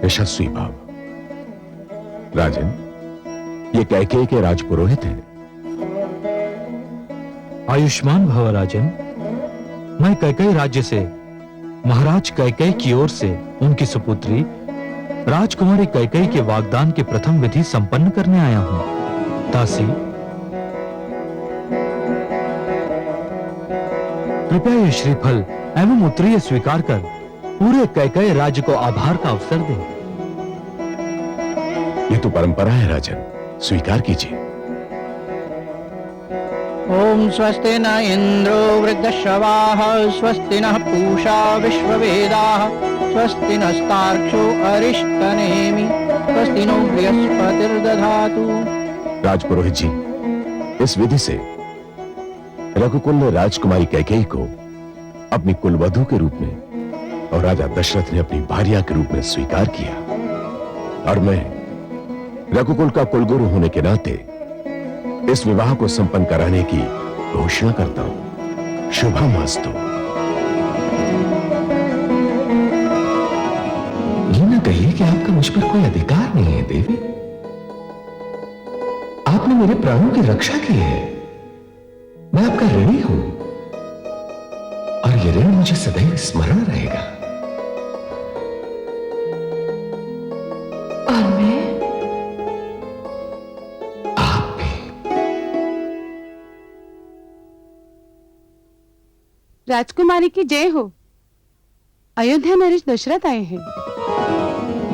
यशस्वी भाव। राजन, ये कैकेयी के राजपुरोहित हैं। आयुष्मान भव राजन। मैं कैकेयी राज्य से महाराज कैकेयी की ओर से उनकी सुपुत्री राजकुमारी कैकेयी के वागदान के प्रथम विधि संपन्न करने आया हूं। दासी, कृपया ये श्रीफल एवं उत्तरीय स्वीकार कर पूरे कैकेयी राज्य को आभार का अवसर दें। ये तो परंपरा है राजन, स्वीकार कीजिए। ओम स्वस्ति न इंद्रो वृद्धश्रवाः स्वस्ति नः पूषा विश्ववेदाः स्वस्ति नस्तार्क्ष्यो अरिष्टनेमि स्वस्ति नो बृहस्पतिर्दधातु। राजपुरोहित जी, इस विधि से रघुकुल ने राजकुमारी कैकेयी को अपनी कुलवधू के रूप में और राजा दशरथ ने अपनी भार्या के रूप में स्वीकार किया, और मैं रघुकुल का कुलगुरु होने के नाते इस विवाह को संपन्न कराने की घोषणा करता हूं। शुभमस्तु। ये न कहिए कि आपका मुझ पर कोई अधिकार नहीं है देवी। आपने मेरे प्राणों की रक्षा की है। मैं आपका ऋणी हूं और यह ऋण मुझे सदैव स्मरण रहेगा। और मैं आप भी। राजकुमारी की जय हो। अयोध्या नरेश दशरथ आए हैं।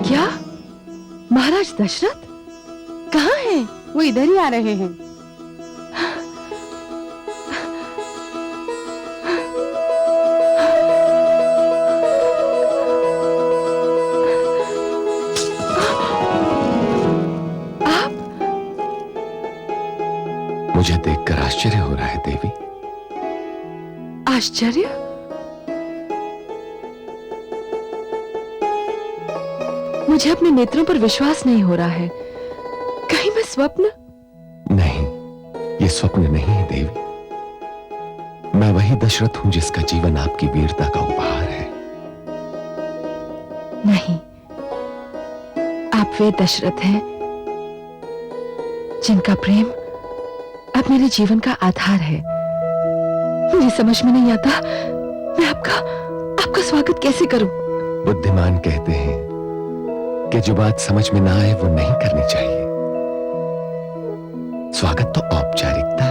क्या? महाराज दशरथ कहाँ हैं? वो इधर ही आ रहे हैं। मुझे देखकर आश्चर्य हो रहा है देवी। आश्चर्य? मुझे अपने नेत्रों पर विश्वास नहीं हो रहा है। कहीं मैं स्वप्न? नहीं, ये स्वप्न नहीं है देवी। मैं वही दशरथ हूं जिसका जीवन आपकी वीरता का उपहार है। नहीं, आप वे दशरथ हैं जिनका प्रेम अब मेरे जीवन का आधार है। मुझे समझ में नहीं आता मैं आपका स्वागत कैसे करूं। बुद्धिमान कहते हैं कि जो बात समझ में ना आए वो नहीं करनी चाहिए। स्वागत तो औपचारिकता है।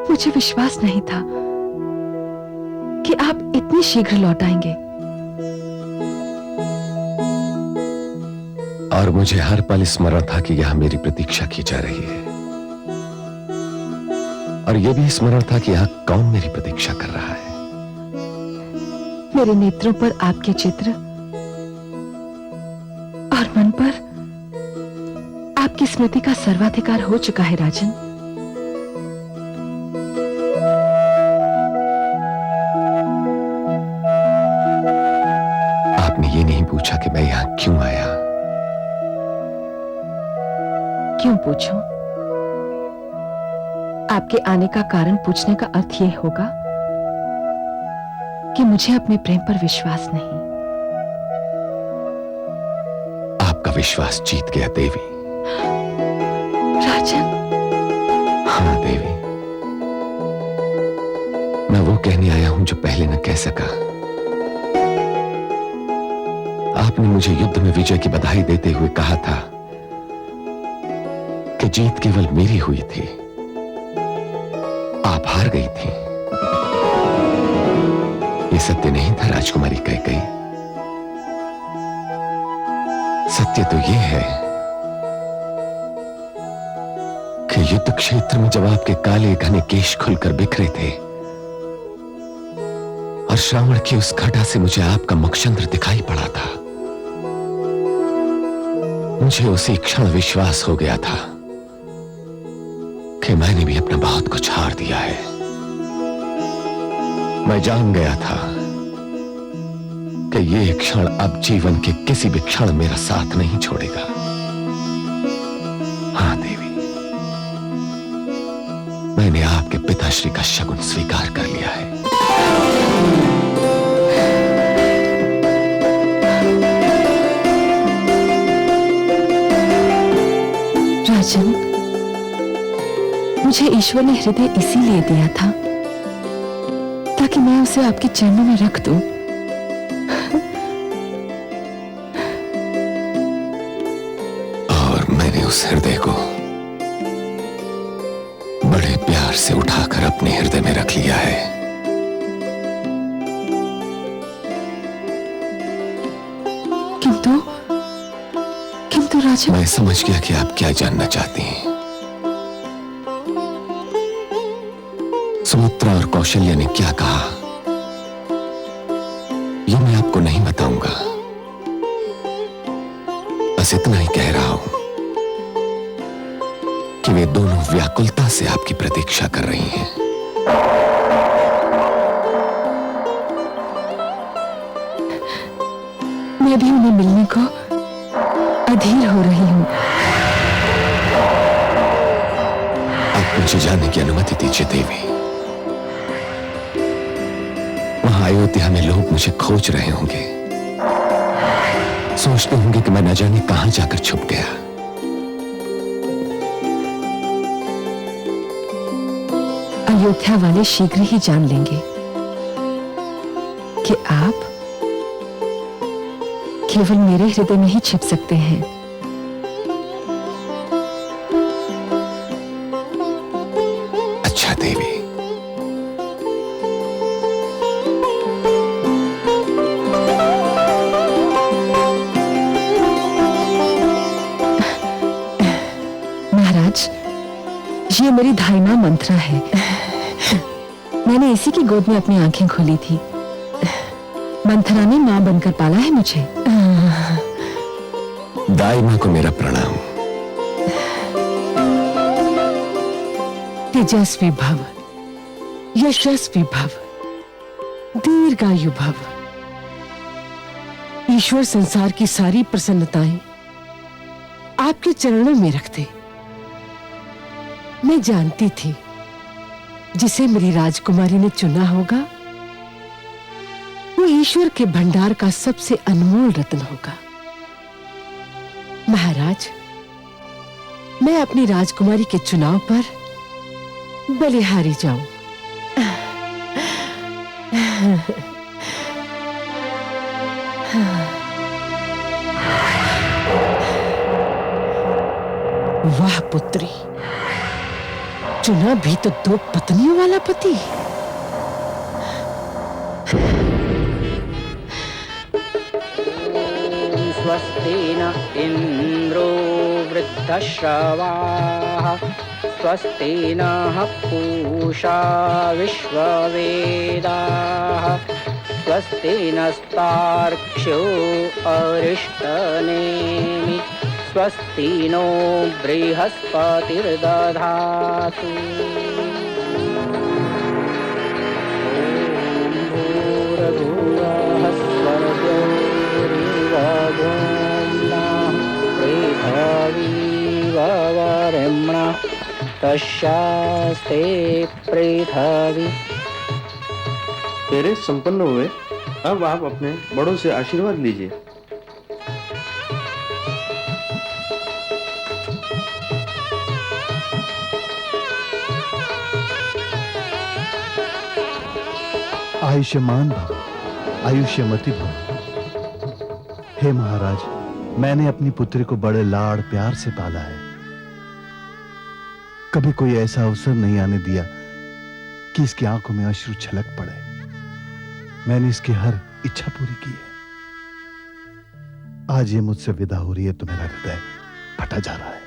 मुझे विश्वास नहीं था कि आप इतनी शीघ्र लौट आएंगे। और मुझे हर पल स्मरण था कि यहां मेरी प्रतीक्षा की जा रही है, और यह भी स्मरण था कि यहां कौन मेरी प्रतीक्षा कर रहा है। मेरे नेत्रों पर आपके चित्र और मन पर आपकी स्मृति का सर्वाधिकार हो चुका है राजन। आपने ये नहीं पूछा कि मैं यहां क्यों आया। क्यों पूछूं? आपके आने का कारण पूछने का अर्थ यह होगा कि मुझे अपने प्रेम पर विश्वास नहीं। आपका विश्वास जीत गया देवी। राजन। हाँ देवी, मैं वो कहने आया हूं जो पहले न कह सका। आपने मुझे युद्ध में विजय की बधाई देते हुए कहा था कि जीत केवल मेरी हुई थी, आप हार गई थी। ये सत्य नहीं था राजकुमारी कैकेयी। सत्य तो ये है कि युद्ध क्षेत्र में जब आपके काले घने केश खुलकर बिखरे थे और श्रावण की उस घटा से मुझे आपका मुखचंद्र दिखाई पड़ा था, मुझे उसी क्षण विश्वास हो गया था कि मैंने भी अपना बहुत कुछ हार दिया है। मैं जान गया था कि ये क्षण अब जीवन के किसी भी क्षण मेरा साथ नहीं छोड़ेगा। हाँ देवी, मैंने आपके पिताश्री का शगुन स्वीकार कर लिया है। राजन, मुझे ईश्वर ने हृदय इसीलिए दिया था ताकि मैं उसे आपके चरणों में रख दूं। और मैंने उस हृदय को बड़े प्यार से उठाकर अपने हृदय में रख लिया है। किंतु राजन, मैं समझ गया कि आप क्या जानना चाहती हैं। सुमित्रा और कौशल्या ने क्या कहा, ये मैं आपको नहीं बताऊंगा। बस इतना ही कह रहा हूं कि वे दोनों व्याकुलता से आपकी प्रतीक्षा कर रही हैं। मैं भी उन्हें मिलने को अधीर हो रही हूं। आप मुझे जाने की अनुमति दीजिए देवी। वहां अयोध्या में लोग मुझे खोज रहे होंगे, सोचते होंगे कि मैं न जाने कहां जाकर छुप गया। अयोध्या वाले शीघ्र ही जान लेंगे कि आप केवल मेरे हृदय में ही छिप सकते हैं। अच्छा देवी, महाराज, ये मेरी धाई मां मंत्रा है। मैंने इसी की गोद में अपनी आंखें खोली थी। मंथरा ने मां बनकर पाला है मुझे। दाई मां को मेरा प्रणाम। तेजस्वी भव, यशस्वी भव, दीर्घायु भव। ईश्वर संसार की सारी प्रसन्नताएं आपके चरणों में रखते। मैं जानती थी जिसे मेरी राजकुमारी ने चुना होगा वो ईश्वर के भंडार का सबसे अनमोल रत्न होगा। महाराज, मैं अपनी राजकुमारी के चुनाव पर बलिहारी जाऊं। वाह पुत्री, चुना भी तो 2 पत्नियों वाला पति। स्वस्ति न इंद्रो वृद्धश्रवाः स्वस्ति नः पूषा विश्ववेदाः स्वस्ति नस्तार्क्ष्यो अरिष्टनेमि स्वस्ति नो बृहस्पतिर्दधातु। तस्यास्ते पृथ्वी। तेरे संपन्न हुए, अब आप अपने बड़ों से आशीर्वाद लीजिए। आयुष्मान भव, आयुष्यमती भव। हे महाराज, मैंने अपनी पुत्री को बड़े लाड़ प्यार से पाला है। कभी कोई ऐसा अवसर नहीं आने दिया कि इसकी आंखों में अश्रु छलक पड़े। मैंने इसकी हर इच्छा पूरी की है। आज ये मुझसे विदा हो रही है तो मेरा हृदय फटा जा रहा है।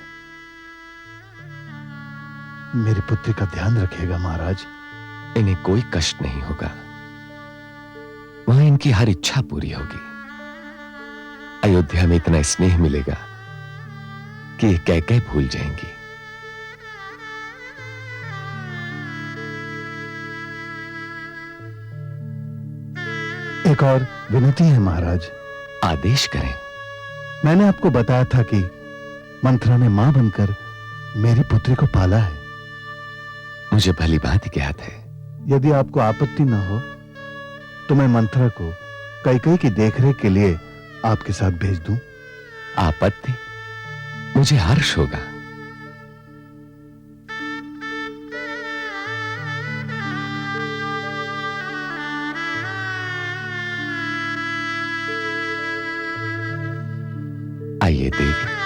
मेरी पुत्री का ध्यान रखिएगा महाराज। इन्हें कोई कष्ट नहीं होगा, वहां इनकी हर इच्छा पूरी होगी। अयोध्या में इतना स्नेह मिलेगा कि ये कैकेयी भूल जाएंगी। एक और विनती है महाराज। आदेश करें। मैंने आपको बताया था कि मंत्रा ने मां बनकर मेरी पुत्री को पाला है। मुझे भली भांति याद है। यदि आपको आपत्ति न हो तो मैं मंत्रा को कैकेयी की देखरेख के लिए आपके साथ भेज दूं। आपत्ति? मुझे हर्ष होगा। आइए देवी।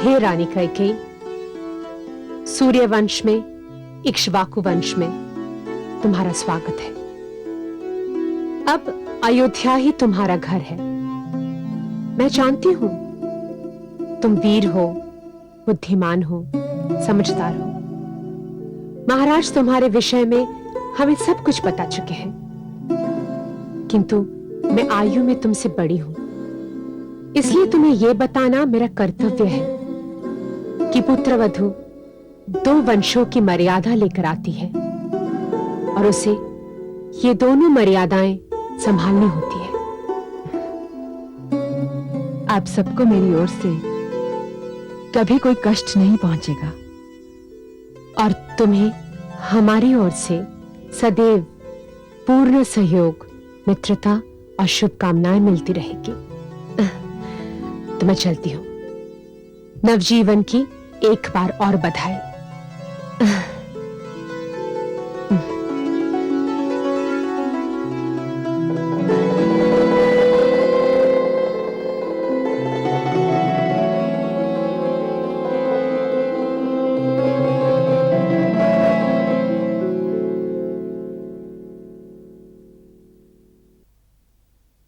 हे रानी कैकेयी, सूर्य वंश में, इक्ष्वाकु वंश में तुम्हारा स्वागत है। अब अयोध्या ही तुम्हारा घर है। मैं जानती हूं तुम वीर हो, बुद्धिमान हो, समझदार हो। महाराज तुम्हारे विषय में हमें सब कुछ बता चुके हैं, किंतु मैं आयु में तुमसे बड़ी हूं, इसलिए तुम्हें यह बताना मेरा कर्तव्य है कि पुत्रवधू 2 वंशों की मर्यादा लेकर आती है और उसे ये दोनों मर्यादाएं संभालनी होती है। आप सबको मेरी ओर से कभी कोई कष्ट नहीं पहुंचेगा और तुम्हें हमारी ओर से सदैव पूर्ण सहयोग, मित्रता और शुभकामनाएं मिलती रहेगी। तो मैं चलती हूं। नवजीवन की एक बार और बधाई।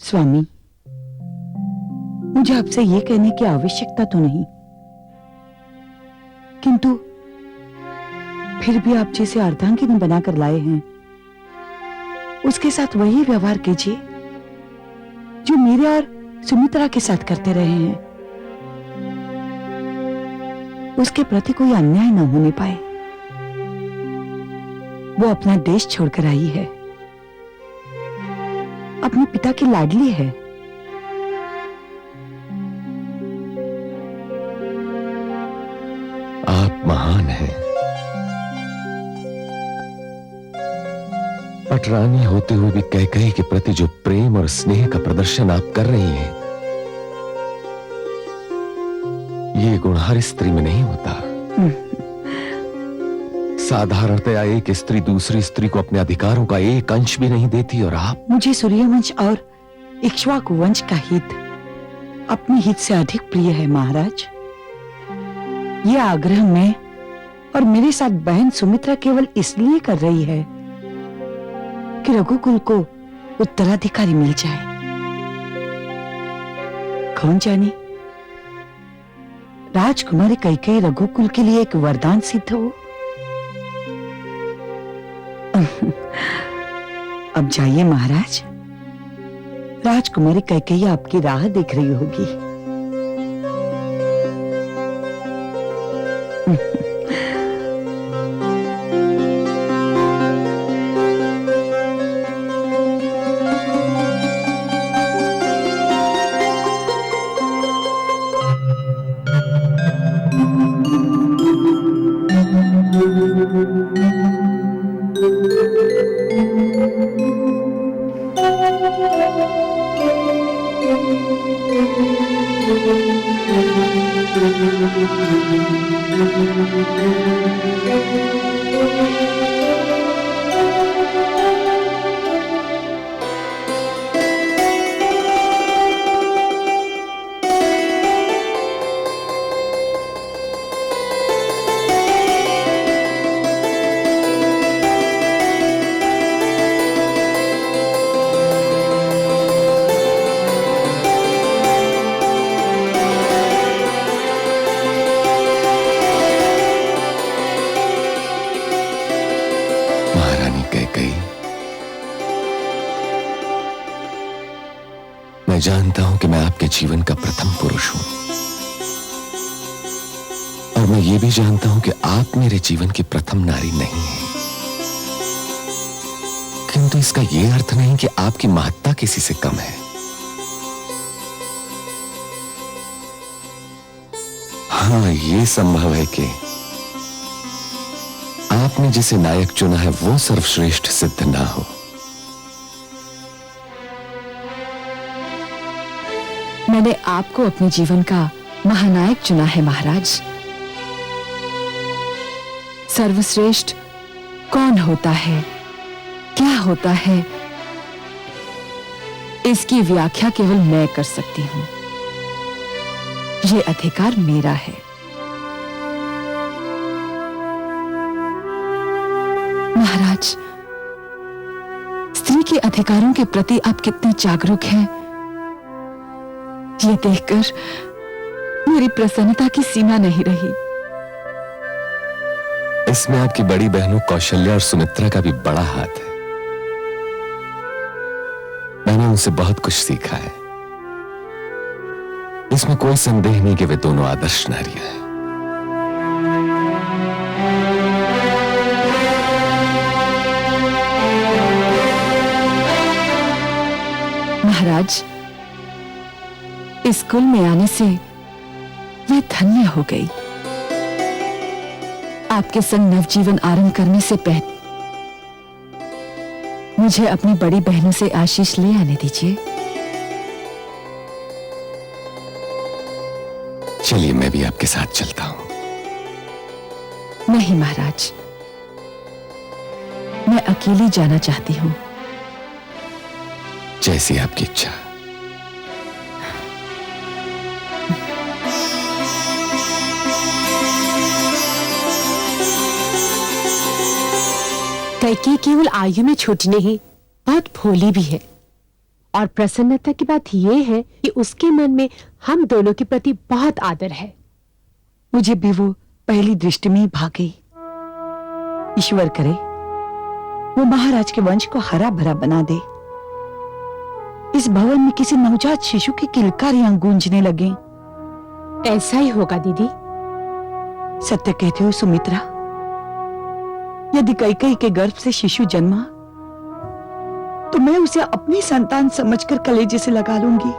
स्वामी, मुझे आपसे यह कहने की आवश्यकता तो नहीं, किंतु फिर भी आप जिसे अर्धांगिनी बनाकर लाए हैं उसके साथ वही व्यवहार कीजिए जो मेरे और सुमित्रा के साथ करते रहे हैं। उसके प्रति कोई अन्याय न होने पाए। वो अपना देश छोड़कर आई है, अपने पिता की लाडली है। आप महान हैं। पटरानी होते हुए भी कैकेयी के प्रति जो प्रेम और स्नेह का प्रदर्शन आप कर रही हैं, ये गुण हर स्त्री में नहीं होता। साधारणतया एक स्त्री दूसरी स्त्री को अपने अधिकारों का एक अंश भी नहीं देती, और आप। मुझे सूर्यवंश और इक्ष्वाकु वंश का हित अपने हित से अधिक प्रिय है महाराज। यह आग्रह मैं और मेरे साथ बहन सुमित्रा केवल इसलिए कर रही है कि रघुकुल को उत्तराधिकारी मिल जाए। कौन जाने, राजकुमारी कैकेयी रघुकुल के लिए एक वरदान सिद्ध हो। अब जाइए महाराज, राजकुमारी कैकेयी आपकी राह देख रही होगी। मैं जानता हूं कि मैं आपके जीवन का प्रथम पुरुष हूं, और मैं ये भी जानता हूं कि आप मेरे जीवन की प्रथम नारी नहीं हैं। किंतु इसका यह अर्थ नहीं कि आपकी महत्ता किसी से कम है। हाँ, यह संभव है कि आपने जिसे नायक चुना है वो सर्वश्रेष्ठ सिद्ध ना हो। मैंने आपको अपने जीवन का महानायक चुना है महाराज। सर्वश्रेष्ठ कौन होता है, क्या होता है, इसकी व्याख्या केवल मैं कर सकती हूं। यह अधिकार मेरा है। महाराज, स्त्री के अधिकारों के प्रति आप कितने जागरूक हैं, ये देखकर मेरी प्रसन्नता की सीमा नहीं रही। इसमें आपकी बड़ी बहनों कौशल्या और सुमित्रा का भी बड़ा हाथ है। मैंने उनसे बहुत कुछ सीखा है। इसमें कोई संदेह नहीं कि वे दोनों आदर्श नारियां हैं। महाराज, इस कुल में आने से मैं धन्य हो गई। आपके संग नवजीवन आरंभ करने से पहले मुझे अपनी बड़ी बहनों से आशीष ले आने दीजिए। चलिए, मैं भी आपके साथ चलता हूं। नहीं महाराज, मैं अकेली जाना चाहती हूं। जैसी आपकी इच्छा। कैकेयी केवल आयु में छोटी नहीं, बहुत भोली भी है। और प्रसन्नता की बात यह है कि उसके मन में हम दोनों के प्रति बहुत आदर है। मुझे भी वो पहली दृष्टि में ही भा गई। ईश्वर करे वो महाराज के वंश को हरा भरा बना दे। इस भवन में किसी नवजात शिशु की किलकारियां गूंजने लगे। ऐसा ही होगा दीदी। सत्य कहते हो सुमित्रा, यदि कैकेयी के गर्भ से शिशु जन्मा तो मैं उसे अपनी संतान समझकर कलेजे से लगा लूंगी।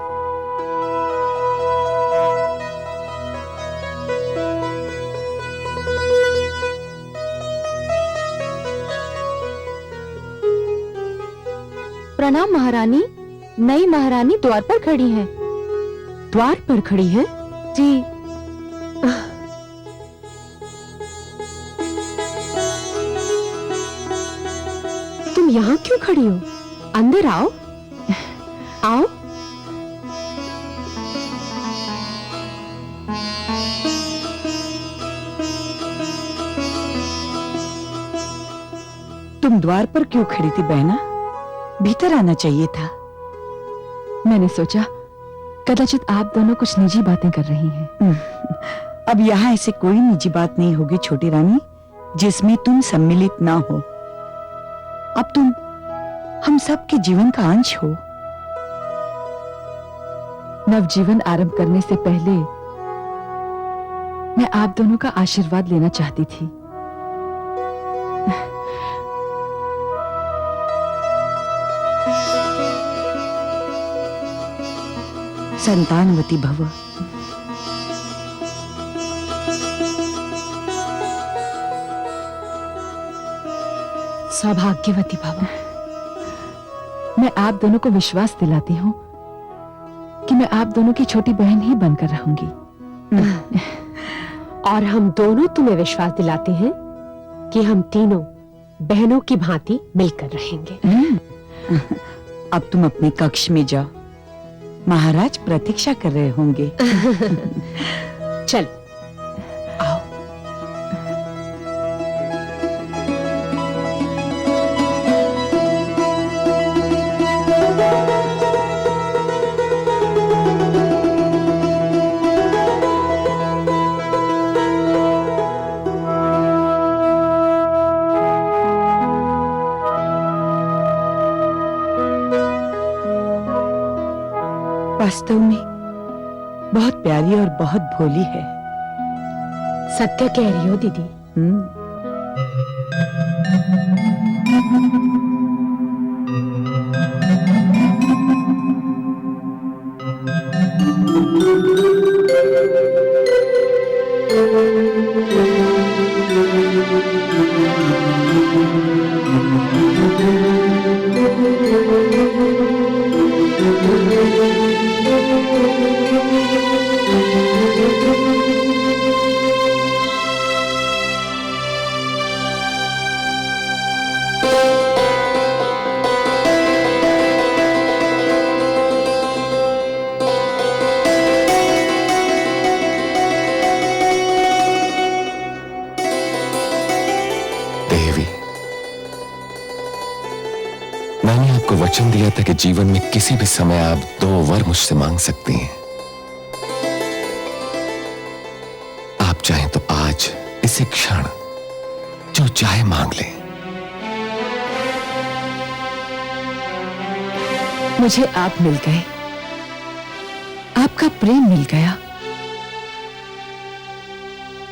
प्रणाम महारानी। नई महारानी द्वार पर खड़ी हैं। द्वार पर खड़ी हैं? जी। तुम यहाँ क्यों खड़ी हो? अंदर आओ। आओ। तुम द्वार पर क्यों खड़ी थी बहना? भीतर आना चाहिए था। मैंने सोचा कदाचित आप दोनों कुछ निजी बातें कर रही हैं। अब यहाँ ऐसे कोई निजी बात नहीं होगी छोटी रानी जिसमें तुम सम्मिलित ना हो। अब तुम हम सब के जीवन का अंश हो। नवजीवन आरंभ करने से पहले मैं आप दोनों का आशीर्वाद लेना चाहती थी। संतानवती भव। सौभाग्यवती भव। मैं आप दोनों को विश्वास दिलाती हूँ कि मैं आप दोनों की छोटी बहन ही बनकर रहूंगी। और हम दोनों तुम्हें विश्वास दिलाते हैं कि हम तीनों बहनों की भांति मिलकर रहेंगे। अब तुम अपने कक्ष में जाओ, महाराज प्रतीक्षा कर रहे होंगे। चल आओ। वास्तव में बहुत प्यारी और बहुत भोली है। सत्य कह रही हो दीदी। मैंने आपको वचन दिया था कि जीवन में किसी भी समय आप 2 वर मुझसे मांग सकती हैं। आप चाहें तो आज इसी क्षण जो चाहे मांग लें। मुझे आप मिल गए, आपका प्रेम मिल गया,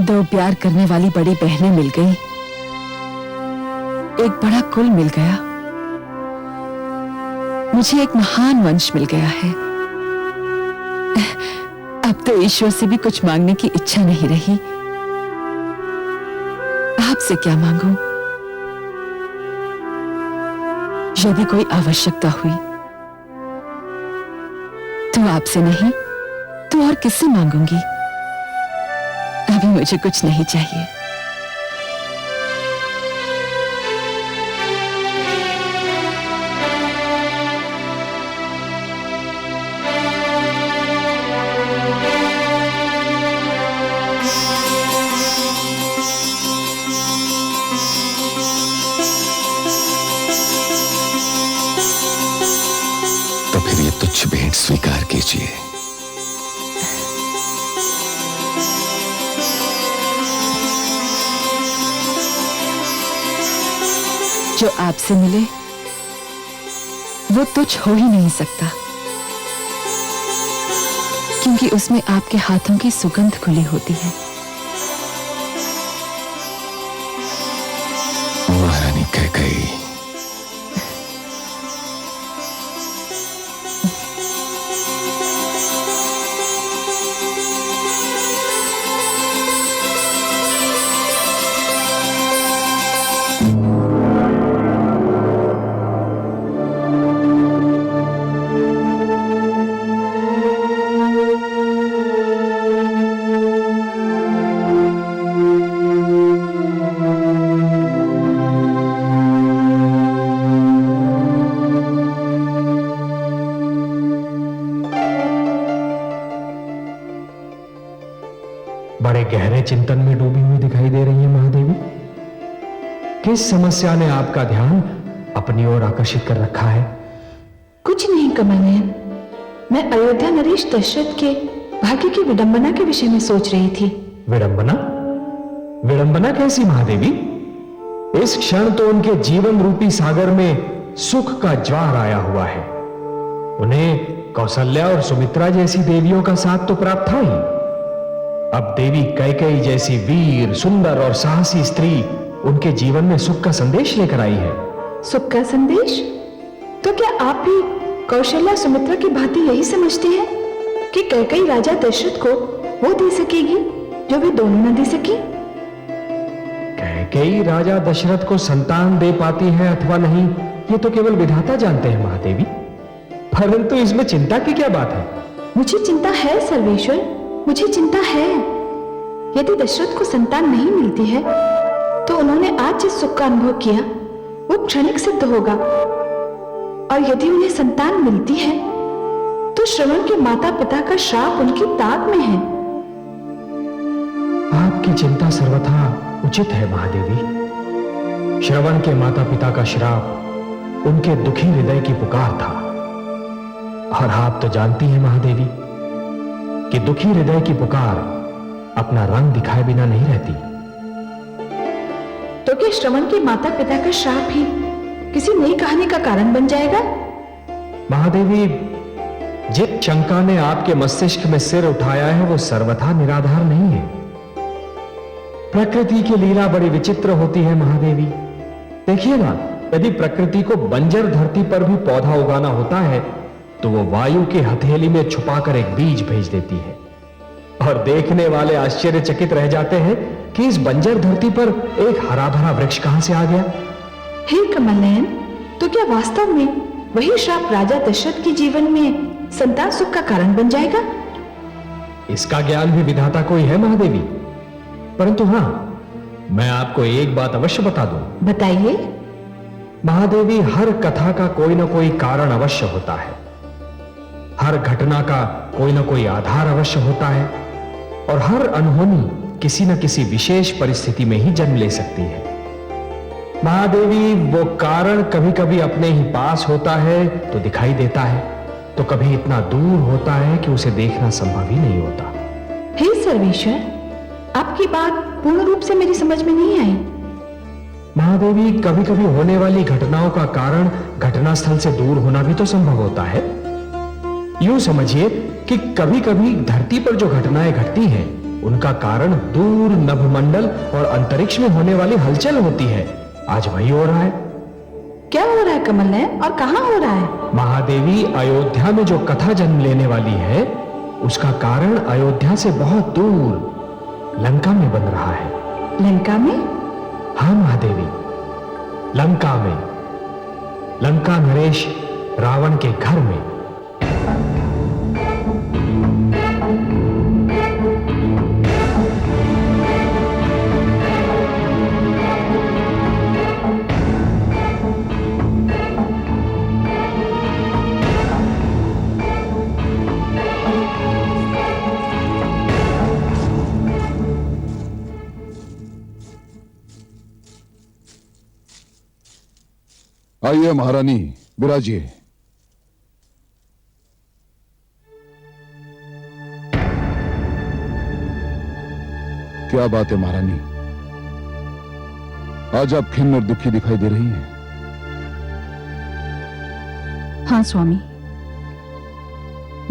2 प्यार करने वाली बड़ी बहनें मिल गई, एक बड़ा कुल मिल गया, मुझे एक महान वंश मिल गया है। अब तो ईश्वर से भी कुछ मांगने की इच्छा नहीं रही। आपसे क्या मांगूं? यदि कोई आवश्यकता हुई तो आपसे नहीं तो और किससे मांगूंगी? अभी मुझे कुछ नहीं चाहिए। तो फिर ये तुच्छ भेंट स्वीकार कीजिए। जो आपसे मिले वो तुच्छ हो ही नहीं सकता, क्योंकि उसमें आपके हाथों की सुगंध खुली होती है। महारानी कैकेयी, बड़े गहरे चिंतन में डूबी हुई दिखाई दे रही है महादेवी। किस समस्या ने आपका ध्यान अपनी ओर आकर्षित कर रखा है? कुछ नहीं कमलनयन, मैं अयोध्या नरेश दशरथ के भाग्य की विडंबना के विषय में सोच रही थी। विडंबना? विडंबना कैसी महादेवी? इस क्षण तो उनके जीवन रूपी सागर में सुख का ज्वार आया हुआ है। उन्हें कौशल्या और सुमित्रा जैसी देवियों का साथ तो प्राप्त था ही, अब देवी कैकेयी जैसी वीर, सुंदर और साहसी स्त्री उनके जीवन में सुख का संदेश लेकर आई है। सुख का संदेश? तो क्या आप भी कौशल्या सुमित्रा की भांति यही समझते हैं कि कैकेयी राजा दशरथ को वो दे सकेगी जो वे दोनों न दे सकी? कैकेयी राजा दशरथ को संतान दे पाती है अथवा नहीं, ये तो केवल विधाता जानते हैं महादेवी, परंतु इसमें चिंता की क्या बात है? मुझे चिंता है सर्वेश्वर, मुझे चिंता है। यदि दशरथ को संतान नहीं मिलती है तो उन्होंने आज जिस सुख का अनुभव किया वो क्षणिक सिद्ध होगा, और यदि उन्हें संतान मिलती है तो श्रवण के माता पिता का श्राप उनकी ताक में है। आपकी चिंता सर्वथा उचित है महादेवी। श्रवण के माता पिता का श्राप उनके दुखी हृदय की पुकार था, और आप तो जानती हैं महादेवी कि दुखी हृदय की पुकार अपना रंग दिखाए बिना नहीं रहती। तो क्या श्रवण के माता पिता का श्राप ही किसी नई कहानी का कारण बन जाएगा? महादेवी, जिस शंका ने आपके मस्तिष्क में सिर उठाया है वो सर्वथा निराधार नहीं है। प्रकृति की लीला बड़ी विचित्र होती है महादेवी। देखिए ना, यदि प्रकृति को बंजर धरती पर भी पौधा उगाना होता है तो वो वायु की हथेली में छुपाकर एक बीज भेज देती है, और देखने वाले आश्चर्यचकित रह जाते हैं कि इस बंजर धरती पर एक हरा भरा वृक्ष कहां से आ गया। हे कमलनयन, तो क्या वास्तव में वही श्राप राजा दशरथ के जीवन में संतान सुख का कारण बन जाएगा? इसका ज्ञान भी विधाता को ही है महादेवी, परंतु हां, मैं आपको एक बात अवश्य बता दूं। बताइए। महादेवी, हर कथा का कोई ना कोई कारण अवश्य होता है, हर घटना का कोई ना कोई आधार अवश्य होता है, और हर अनहोनी किसी न किसी विशेष परिस्थिति में ही जन्म ले सकती है। महादेवी, वो कारण कभी कभी अपने ही पास होता है तो दिखाई देता है, तो कभी इतना दूर होता है कि उसे देखना संभव ही नहीं होता। हे सर्वेश्वर, आपकी बात पूर्ण रूप से मेरी समझ में नहीं आई। महादेवी, कभी कभी होने वाली घटनाओं का कारण घटनास्थल से दूर होना भी तो संभव होता है। यूं समझिए कि कभी कभी धरती पर जो घटनाएं घटती हैं उनका कारण दूर नभमंडल और अंतरिक्ष में होने वाली हलचल होती है। आज वही हो रहा है। क्या हो रहा है कमलनयन, और कहां हो रहा है? महादेवी, अयोध्या में जो कथा जन्म लेने वाली है उसका कारण अयोध्या से बहुत दूर लंका में बन रहा है। लंका में? हाँ महादेवी, लंका में। लंका नरेश रावण के घर में। आइए महारानी, विराजिए। क्या बात है महारानी, आज आप खिन्न और दुखी दिखाई दे रही हैं। हाँ स्वामी,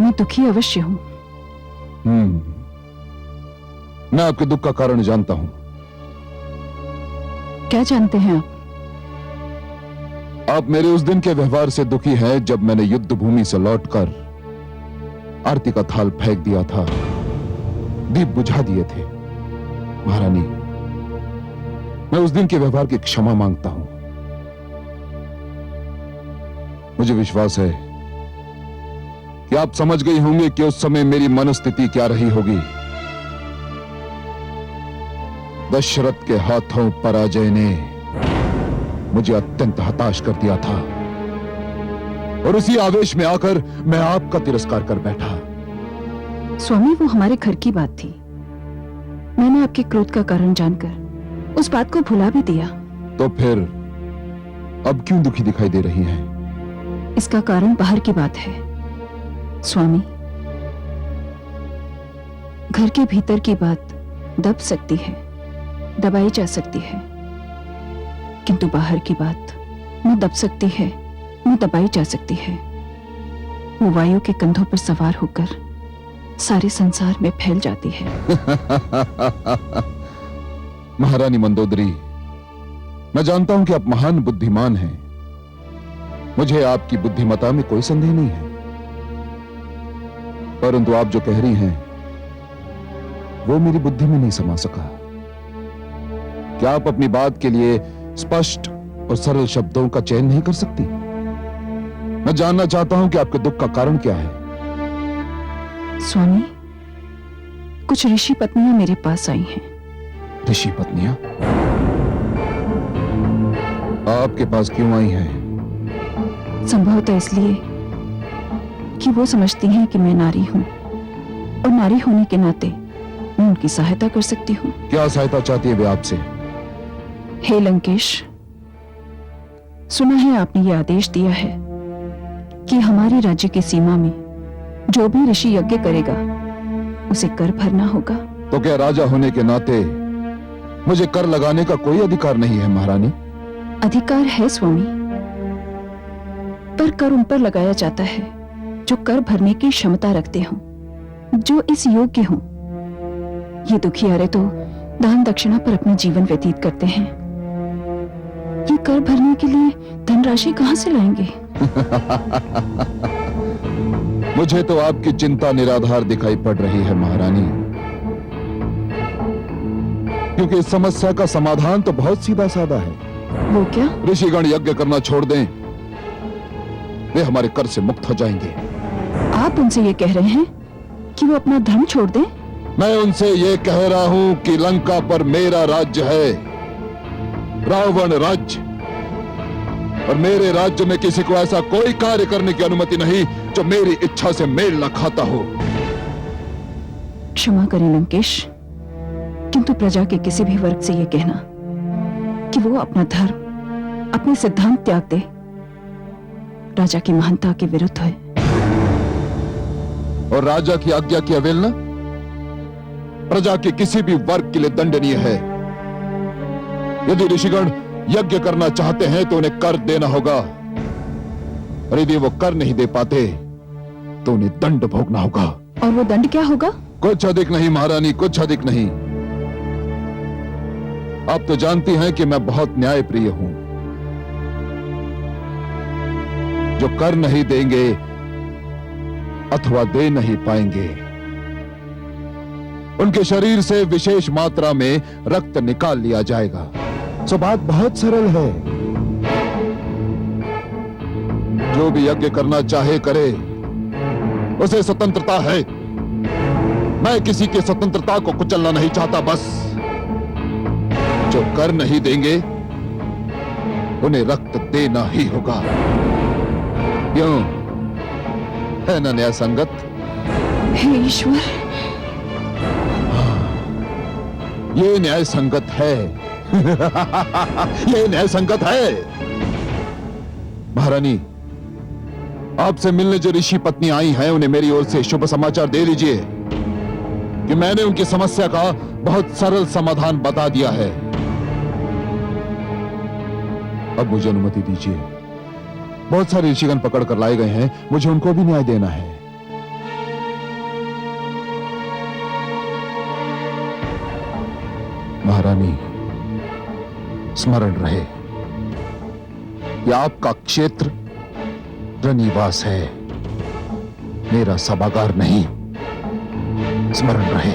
मैं दुखी अवश्य हूं। मैं आपके दुख का कारण जानता हूं। क्या जानते हैं आप? आप मेरे उस दिन के व्यवहार से दुखी हैं जब मैंने युद्ध भूमि से लौटकर आरती का थाल फेंक दिया था, दीप बुझा दिए थे। महारानी, मैं उस दिन के व्यवहार की क्षमा मांगता हूं। मुझे विश्वास है कि आप समझ गई होंगे कि उस समय मेरी मनस्थिति क्या रही होगी। दशरथ के हाथों पराजय ने मुझे अत्यंत हताश कर दिया था, और उसी आवेश में आकर मैं आपका तिरस्कार कर बैठा। स्वामी, वो हमारे घर की बात थी। मैंने आपके क्रोध का कारण जानकर उस बात को भुला भी दिया। तो फिर अब क्यों दुखी दिखाई दे रही हैं? इसका कारण बाहर की बात है स्वामी। घर के भीतर की बात दब सकती है, दबाई जा सकती है, किंतु बाहर की बात न दब सकती है न दबाई जा सकती है। वो वायु के कंधों पर सवार होकर सारे संसार में फैल जाती है। महारानी मंदोदरी, मैं जानता हूं कि आप महान बुद्धिमान हैं। मुझे आपकी बुद्धिमत्ता में कोई संदेह नहीं है, परंतु आप जो कह रही हैं वो मेरी बुद्धि में नहीं समा सका। क्या आप अपनी बात के लिए स्पष्ट और सरल शब्दों का चयन नहीं कर सकती? मैं जानना चाहता हूं कि आपके दुख का कारण क्या है। स्वामी, कुछ ऋषि पत्नियां मेरे पास आई हैं। ऋषि पत्नियां आपके पास क्यों आई हैं? संभवतः इसलिए कि वो समझती हैं कि मैं नारी हूं और नारी होने के नाते मैं उनकी सहायता कर सकती हूं। क्या सहायता चाहती है वे आपसे? हे लंकेश, सुना है आपने ये आदेश दिया है कि हमारे राज्य की सीमा में जो भी ऋषि यज्ञ करेगा उसे कर भरना होगा। तो क्या राजा होने के नाते मुझे कर लगाने का कोई अधिकार नहीं है महारानी? अधिकार है स्वामी, पर कर उन पर लगाया जाता है जो कर भरने की क्षमता रखते हों, जो इस योग्य हों। ये दुखियारे तो दान दक्षिणा पर अपना जीवन व्यतीत करते हैं। ये कर भरने के लिए धनराशि कहां से लाएंगे? मुझे तो आपकी चिंता निराधार दिखाई पड़ रही है महारानी, क्योंकि इस समस्या का समाधान तो बहुत सीधा साधा है। वो क्या? ऋषिगण यज्ञ करना छोड़ दें, वे हमारे कर से मुक्त हो जाएंगे। आप उनसे ये कह रहे हैं कि वो अपना धर्म छोड़ दें? मैं उनसे ये कह रहा हूं कि लंका पर मेरा राज्य है, रावण राज्य, और मेरे राज्य में किसी को ऐसा कोई कार्य करने की अनुमति नहीं जो मेरी इच्छा से मेल न खाता हो। क्षमा करें लंकेश, किंतु प्रजा के किसी भी वर्ग से यह कहना कि वो अपना धर्म, अपने सिद्धांत त्याग दे, राजा की महानता के विरुद्ध है। और राजा की आज्ञा की अवहेलना प्रजा के किसी भी वर्ग के लिए दंडनीय है। यदि ऋषिगण यज्ञ करना चाहते हैं तो उन्हें कर देना होगा, और यदि वो कर नहीं दे पाते तो उन्हें दंड भोगना होगा। और वो दंड क्या होगा? कुछ अधिक नहीं महारानी, कुछ अधिक नहीं। आप तो जानती हैं कि मैं बहुत न्यायप्रिय हूं। जो कर नहीं देंगे अथवा दे नहीं पाएंगे, उनके शरीर से विशेष मात्रा में रक्त निकाल लिया जाएगा। सो बात बहुत सरल है। जो भी यज्ञ करना चाहे करे, उसे स्वतंत्रता है। मैं किसी की स्वतंत्रता को कुचलना नहीं चाहता। बस जो कर नहीं देंगे उन्हें रक्त देना ही होगा। क्यों, है ना न्याय संगत? हे ईश्वर, ये न्याय संगत है। ये न्याय संगत है। महारानी, आपसे मिलने जो ऋषि पत्नी आई हैं उन्हें मेरी ओर से शुभ समाचार दे दीजिए कि मैंने उनकी समस्या का बहुत सरल समाधान बता दिया है। अब मुझे अनुमति दीजिए। बहुत सारे ऋषिगण पकड़ कर लाए गए हैं, मुझे उनको भी न्याय देना है। महारानी, स्मरण रहे कि आपका क्षेत्र रनिवास है, मेरा सभागार नहीं। स्मरण रहे।